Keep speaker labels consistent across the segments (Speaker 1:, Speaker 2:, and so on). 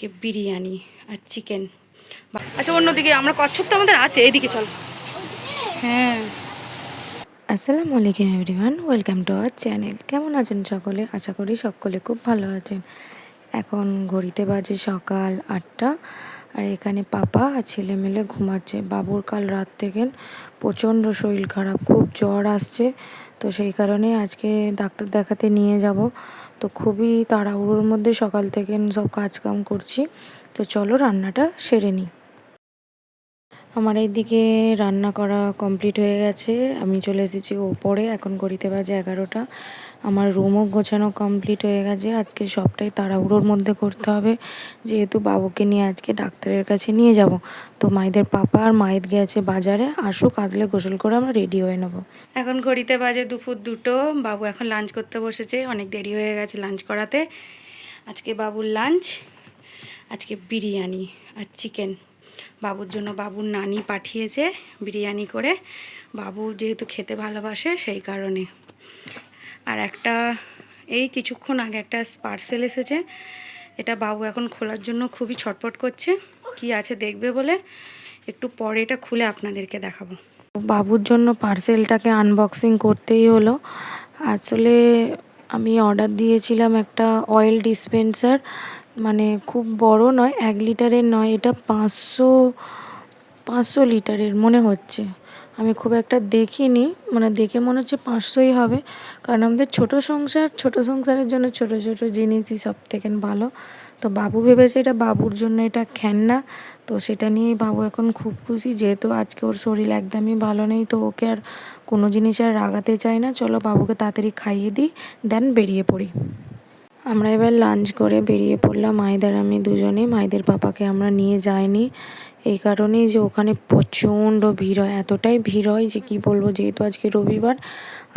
Speaker 1: আজকে বিরিয়ানি আর চিকেন। আচ্ছা অন্যদিকে আমরা কচ্ছপ তো আমাদের আছে, এইদিকে চল। হ্যাঁ,
Speaker 2: আসসালামু আলাইকুম everyone, welcome to our channel. কেমন আছেন সকলে? আশা করি সকলে খুব ভালো আছেন। এখন ঘড়িতে বাজে সকাল 8টা, আর এখানে পাপা আর ছেলে মিলে ঘুমাচ্ছে। বাবুর কাল রাত থেকে প্রচণ্ড শরীর খারাপ, খুব জ্বর আসছে, তো সেই কারণে আজকে ডাক্তার দেখাতে নিয়ে যাব। তো খুবই তাড়াহুড়োর মধ্যে সকাল থেকে সব কাজকাম করছি। তো চলো রান্নাটা সেরে নিই। আমার এইদিকে রান্না করা কমপ্লিট হয়ে গেছে, আমি চলে এসেছি ওপরে। এখন ঘড়িতে বাজে 11টা। আমার রুমও গোছানো কমপ্লিট হয়ে গেছে। আজকে সবটাই তাড়াহুড়োর মধ্যে করতে হবে, যেহেতু বাবুকে নিয়ে আজকে ডাক্তারের কাছে নিয়ে যাব। তো মায়েদের পাপা আর মায়ের গেছে বাজারে, আসুক আজলে গোসল করে আমরা রেডি হয়ে নেব।
Speaker 1: এখন ঘড়িতে বাজে দুপুর 2টো। বাবু এখন লাঞ্চ করতে বসেছে, অনেক দেরি হয়ে গেছে লাঞ্চ করাতে। আজকে বাবুর লাঞ্চ, আজকে বিরিয়ানি আর চিকেন। বাবুর জন্য বাবুর নানি পাঠিয়েছে বিরিয়ানি করে। বাবু যেহেতু খেতে ভালোবাসে সেই কারণে। আর একটা এই কিছুক্ষণ আগে একটা পার্সেল এসেছে, এটা বাবু এখন খোলার জন্য খুবই ছটফট করছে, কি আছে দেখবে বলে। একটু পরে এটা খুলে আপনাদেরকে দেখাবো।
Speaker 2: বাবুর জন্য পার্সেলটাকে আনবক্সিং করতেই হলো। আসলে আমি অর্ডার দিয়েছিলাম একটা অয়েল ডিসপেন্সার, মানে খুব বড় নয়, 1 লিটারের নয়, এটা 500 লিটারের মনে হচ্ছে। আমি খুব একটা দেখিনি, মানে দেখে মনে হচ্ছে 500ই হবে, কারণ আমাদের ছোট সংসারের জন্য ছোট ছোট জিনিসই সব থেকে ভালো। তো বাবু ভেবেছে এটা বাবুর জন্য, এটা খেলনা। তো সেটা নিয়েই বাবু এখন খুব খুশি, যেহেতু আজকে ওর শরীর একদমই ভালো নেই, তো ওকে আর কোনো জিনিস আর রাগাতে চাই না। চলো বাবুকে তাড়াতাড়ি খাইয়ে দিই, দেন বেরিয়ে পড়ি। আমরা এবার লাঞ্চ করে বেরিয়ে পড়লাম, মায়েদের আমি দুজনেই। মায়েদের পাপাকে আমরা নিয়ে যাইনি, এই কারণেই যে ওখানে প্রচণ্ড ভিড় হয়, এতটাই ভিড় হয় যে কি বলবো। যেহেতু আজকে রবিবার,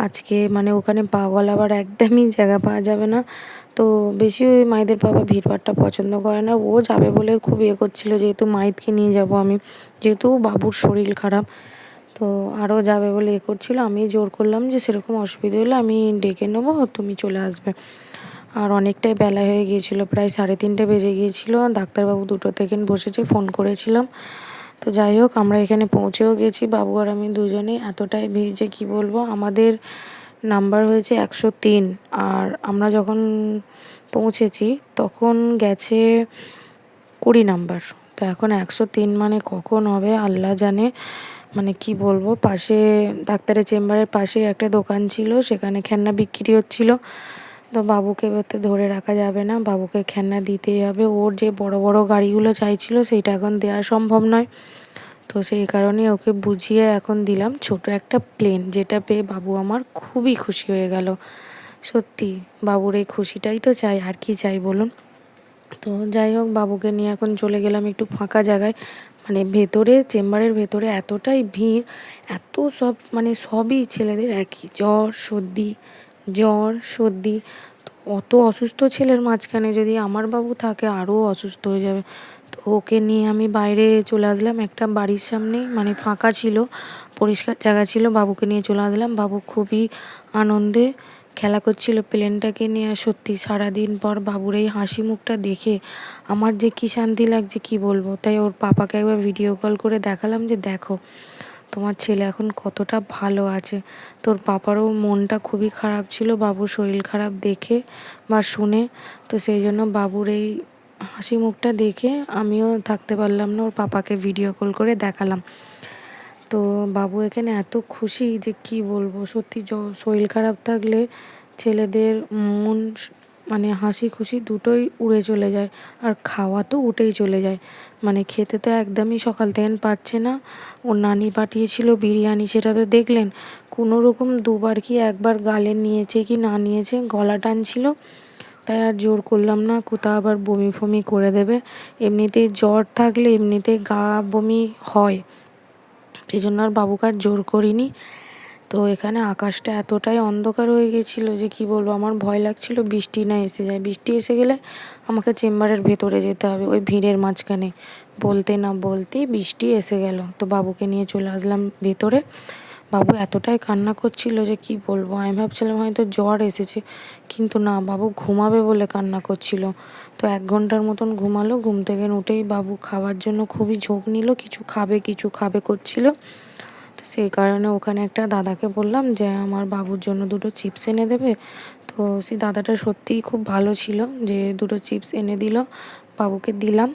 Speaker 2: আজকে মানে ওখানে পা গলাবার একদমই জায়গা পাওয়া যাবে না। তো বেশি ওই মায়েদের বাবা ভিড়ভাড়টা পছন্দ করে না। ও যাবে বলে খুব করছিল, যেহেতু মাইদকে নিয়ে যাব আমি, যেহেতু বাবুর শরীর খারাপ। তো আরও যাবে বলে করছিল, আমি জোর করলাম যে সেরকম অসুবিধা হলে আমি ডেকে নেবো, তুমি চলে আসবে। আর অনেকটাই বেলা হয়ে গিয়েছিল, প্রায় 3:30 বেজে গিয়েছিল। ডাক্তারবাবু 2টো থেকে বসেছে, ফোন করেছিলাম। তো যাই হোক আমরা এখানে পৌঁছেও গেছি, বাবু আর আমি দুজনেই। এতটাই ভিড় যে কী বলবো। আমাদের নাম্বার হয়েছে 103, আর আমরা যখন পৌঁছেছি তখন গেছে 20 নাম্বার। তো এখন 103 মানে কখন হবে আল্লাহ জানে। মানে কি বলবো, পাশে ডাক্তারের চেম্বারের পাশে একটা দোকান ছিল, সেখানে খেলনা বিক্রি হচ্ছিল। তো বাবুকে তো ধরে রাখা যাবে না, বাবুকে খেলনা দিতেই হবে। ওর যে বড় বড় গাড়িগুলো চাইছিল সেইটা এখন দেওয়া সম্ভব নয়, তো সেই কারণে ওকে বুঝিয়ে এখন দিলাম ছোট একটা প্লেন, যেটা পেয়ে বাবু আমার খুবই খুশি হয়ে গেল। সত্যি বাবুর এই খুশিটাই তো চাই, আর কি চাই বলুন। তো যাই হোক বাবুকে নিয়ে এখন চলে গেলাম একটু ফাঁকা জায়গায়। মানে ভেতরে চেম্বারের ভেতরে এতটাই ভিড়, এত সব মানে সবই ছেলেদের একই, জ্বর সর্দি। তো অত অসুস্থ ছেলের মাঝখানে যদি আমার বাবু থাকে আরও অসুস্থ হয়ে যাবে। তো ওকে নিয়ে আমি বাইরে চলে আসলাম, একটা বাড়ির সামনেই মানে ফাঁকা ছিল, পরিষ্কার জায়গা ছিল, বাবুকে নিয়ে চলে আসলাম। বাবু খুবই আনন্দে খেলা করছিল প্লেনটাকে নিয়ে। সত্যি সারাদিন পর বাবুর এই হাসি মুখটা দেখে আমার যে কী শান্তি লাগছে কি বলবো। তাই ওর পাপাকে একবার ভিডিও কল করে দেখালাম যে দেখো তোমার ছেলে এখন কতটা ভালো আছে। তোর পাপারও মনটা খুবই খারাপ ছিল বাবুর শরীর খারাপ দেখে বা শুনে। তো সেই জন্য বাবুর এই হাসি মুখটা দেখে আমিও থাকতে পারলাম না, ওর পাপাকে ভিডিও কল করে দেখালাম। তো বাবু এখানে এত খুশি যে কি বলবো। সত্যি শরীর খারাপ থাকলে ছেলেদের মন মানে হাসি খুশি দুটোই উড়ে চলে যায়, আর খাওয়া তো উঠেই চলে যায়। মানে খেতে তো একদমই সকাল থেকে পাচ্ছে না। ওর নানি পাঠিয়েছিল বিরিয়ানি, সেটা তো দেখলেন। কোনো রকম 2বার কি 1বার গালে নিয়েছে কি না নিয়েছে, গলা টানছিল। তাই আর জোর করলাম না, কোথাও আবার বমি ফমি করে দেবে। এমনিতেই জ্বর থাকলে এমনিতেই গা বমি হয়, সেই জন্য আর বাবুকে আর জোর করিনি। তো এখানে আকাশটা এতটাই অন্ধকার হয়ে গেছিলো যে কি বলবো, আমার ভয় লাগছিল বৃষ্টি না এসে যায়। বৃষ্টি এসে গেলে আমাকে চেম্বারের ভেতরে যেতে হবে ওই ভিড়ের মাঝখানে। বলতে না বলতেই বৃষ্টি এসে গেল। তো বাবুকে নিয়ে চলে আসলাম ভেতরে। বাবু এতটাই কান্না করছিল যে কি বলবো, আমি ভাবছিলাম হয়তো জ্বর এসেছে, কিন্তু না, বাবু ঘুমাবে বলে কান্না করছিল। তো 1 ঘন্টার মতন ঘুমালো। ঘুম থেকে উঠেই বাবু খাওয়ার জন্য খুবই ঝোঁক নিল, কিছু খাবে করছিল। তো সেই কারণে ওখানে একটা দাদাকে বললাম যে আমার বাবুর জন্য 2টো চিপস এনে দেবে। তো সেই দাদাটা সত্যিই খুব ভালো ছিল, যে 2টো চিপস এনে দিল, বাবুকে দিলাম।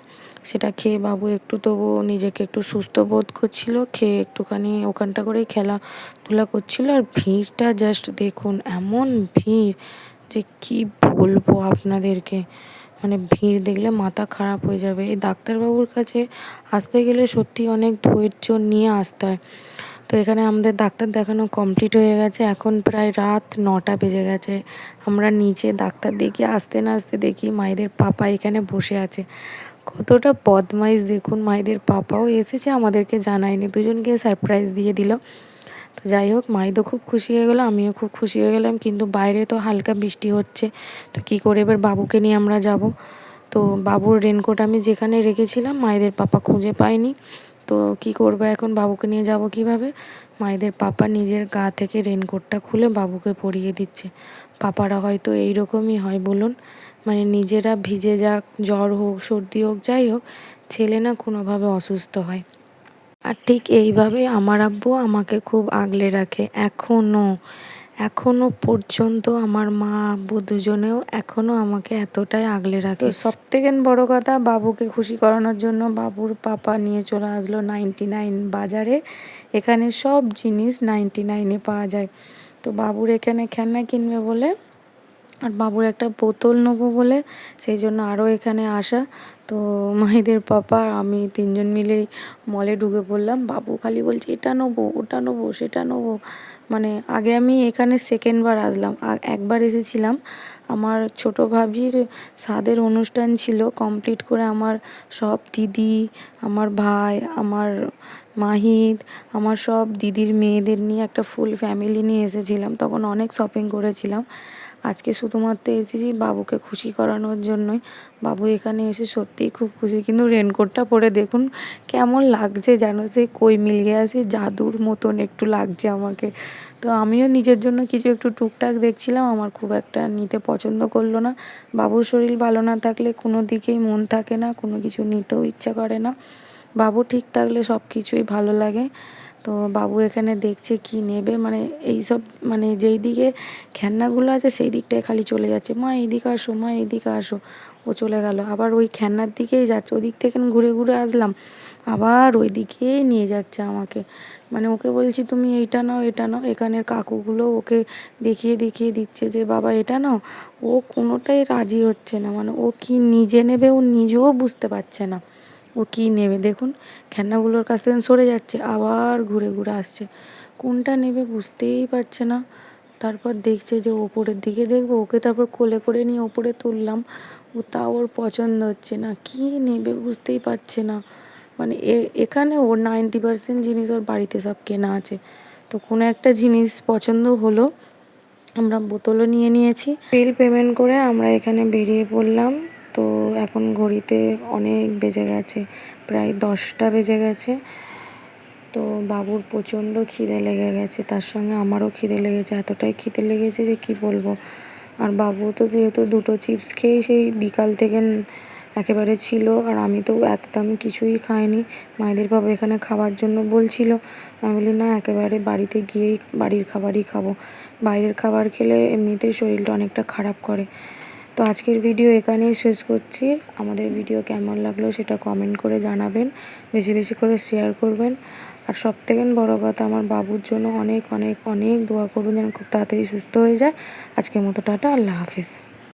Speaker 2: সেটা খেয়ে বাবু একটু তবু নিজেকে একটু সুস্থ বোধ করছিল, খেয়ে একটুখানি ওখানটা করেই খেলাধুলা করছিল। আর ভিড়টা জাস্ট দেখুন, এমন ভিড় যে কি বলবো আপনাদেরকে, মানে ভিড় দেখলে মাথা খারাপ হয়ে যাবে। এই ডাক্তারবাবুর কাছে আসতে গেলে সত্যি অনেক ধৈর্য নিয়ে আসতে হয়। তো এখানে আমাদের ডাক্তার দেখানো কমপ্লিট হয়ে গেছে, এখন প্রায় রাত 9টা বেজে গেছে। আমরা নিচে ডাক্তার দেখিয়ে আসতে না আসতে দেখি মায়েদের পাপা এখানে বসে আছে। কতটা বদমাইশ দেখুন, মায়েদের পাপাও এসেছে, আমাদেরকে জানায়নি, দুজনকে সারপ্রাইজ দিয়ে দিল। তো যাই হোক, মাইদও খুব খুশি হয়ে গেলো, আমিও খুব খুশি হয়ে গেলাম। কিন্তু বাইরে তো হালকা বৃষ্টি হচ্ছে, তো কী করে এবার বাবুকে নিয়ে আমরা যাব। তো বাবুর রেনকোট আমি যেখানে রেখেছিলাম মায়েদের পাপা খুঁজে পায়নি। তো কি করবো এখন, বাবুকে নিয়ে যাব কিভাবে। মায়েদের পাপা নিজের গা থেকে রেনকোটটা খুলে বাবুকে পরিয়ে দিচ্ছে। পাপারা হয়তো এইরকমই হয় বলুন, মানে নিজেরা ভিজে যাক, জ্বর হোক, সর্দি হোক, যাই হোক, ছেলে না কোনোভাবে অসুস্থ হয়। আর ঠিক এইভাবে আমার আব্বু আমাকে খুব আগলে রাখে এখনো পর্যন্ত। আমার মা আব্বু দুজনেও এখনো আমাকে এতটাই আগলে রাখে। তো সবথেকে বড় কথা, বাবুকে খুশি করানোর জন্য বাবুর পাপা নিয়ে চলে আসলো 99 বাজারে। এখানে সব জিনিস 99-এ পাওয়া যায়। তো বাবুর এখানে খেলনা কিনবে বলে আর বাবুর একটা বোতল নেবো বলে সেই জন্য আরও এখানে আসা। তো মাহিদের পাপা আমি 3জন মিলেই মলে ঢুকে পড়লাম। বাবু খালি বলছে এটা নেবো, ওটা নেবো, সেটা নেবো। মানে আগে আমি এখানে সেকেন্ডবার আসলাম, একবার এসেছিলাম আমার ছোটো ভাবির সাধের অনুষ্ঠান ছিল, কমপ্লিট করে আমার সব দিদি, আমার ভাই, আমার মাহিদ, আমার সব দিদির মেয়েদের নিয়ে একটা ফুল ফ্যামিলি নিয়ে এসেছিলাম, তখন অনেক শপিং করেছিলাম। আজকে শুধুমাত্র এসেছি বাবুকে খুশি করানোর জন্যই। বাবু এখানে এসে সত্যিই খুব খুশি, কিন্তু রেনকোটটা পরে দেখুন কেমন লাগছে যেন সেই কই মিল গিয়া, সেই জাদুর মতন একটু লাগছে আমাকে। তো আমিও নিজের জন্য কিছু একটু টুকটাক দেখছিলাম, আমার খুব একটা নিতে পছন্দ করলো না। বাবুর শরীর ভালো না থাকলে কোনো দিকেই মন থাকে না, কোনো কিছু নিতেও ইচ্ছা করে না। বাবু ঠিক থাকলে সব কিছুই ভালো লাগে। তো বাবু এখানে দেখছে কি নেবে, মানে এইসব মানে যেই দিকে খেলনাগুলো আছে সেই দিকটায় খালি চলে যাচ্ছে, মা এইদিকে আসো, মা এইদিকে আসো। ও চলে গেল, আবার ওই খেলনার দিকেই যাচ্ছে, ওদিক থেকে ঘুরে ঘুরে আসলাম, আবার ওই দিকেই নিয়ে যাচ্ছে আমাকে। মানে ওকে বলছি তুমি এইটা নাও, এটা নাও, এখানের কাকুগুলো ওকে দেখিয়ে দেখিয়ে দিচ্ছে যে বাবা এটা নাও। ও কোনোটাই রাজি হচ্ছে না, মানে ও কি নিজে নেবে ও নিজেও বুঝতে পারছে না ও কী নেবে। দেখুন খেলনাগুলোর কাছ থেকে সরে যাচ্ছে, আবার ঘুরে ঘুরে আসছে, কোনটা নেবে বুঝতেই পারছে না। তারপর দেখছে যে ওপরের দিকে দেখবো, ওকে তারপর কোলে করে নিয়ে ওপরে তুললাম, ও তাও ওর পছন্দ হচ্ছে না, কী নেবে বুঝতেই পারছে না। মানে এখানে ওর 90% জিনিস ওর বাড়িতে সব কেনা আছে। তো কোনো একটা জিনিস পছন্দ হলো, আমরা বোতলও নিয়ে নিয়েছি, বিল পেমেন্ট করে আমরা এখানে বেরিয়ে পড়লাম। তো এখন ঘড়িতে অনেক বেজে গেছে, প্রায় 10টা বেজে গেছে। তো বাবুর প্রচণ্ড খিদে লেগে গেছে, তার সঙ্গে আমারও খিদে লেগেছে, এতটাই খিদে লেগেছে যে কি বলবো। আর বাবু তো যেহেতু 2টো চিপস খেয়েই সেই বিকাল থেকে একেবারে ছিল, আর আমি তো একদম কিছুই খাইনি। মায়েদের বাবা এখানে খাওয়ার জন্য বলছিল, আমি বলি না, একেবারে বাড়িতে গিয়েই বাড়ির খাবারই খাবো, বাইরের খাবার খেলে এমনিতেই শরীরটা অনেকটা খারাপ করে। তো আজকের ভিডিও এখানেই শেষ করছি। আমাদের ভিডিও কেমন লাগলো সেটা কমেন্ট করে জানাবেন, বেশি বেশি করে শেয়ার করবেন। আর সবথেকে বড় কথা, আমার বাবুর জন্য অনেক অনেক অনেক দোয়া করবেন যেন খুব তাড়াতাড়ি সুস্থ হয়ে যায়। আজকের মতো টাটা, আল্লাহ হাফিজ।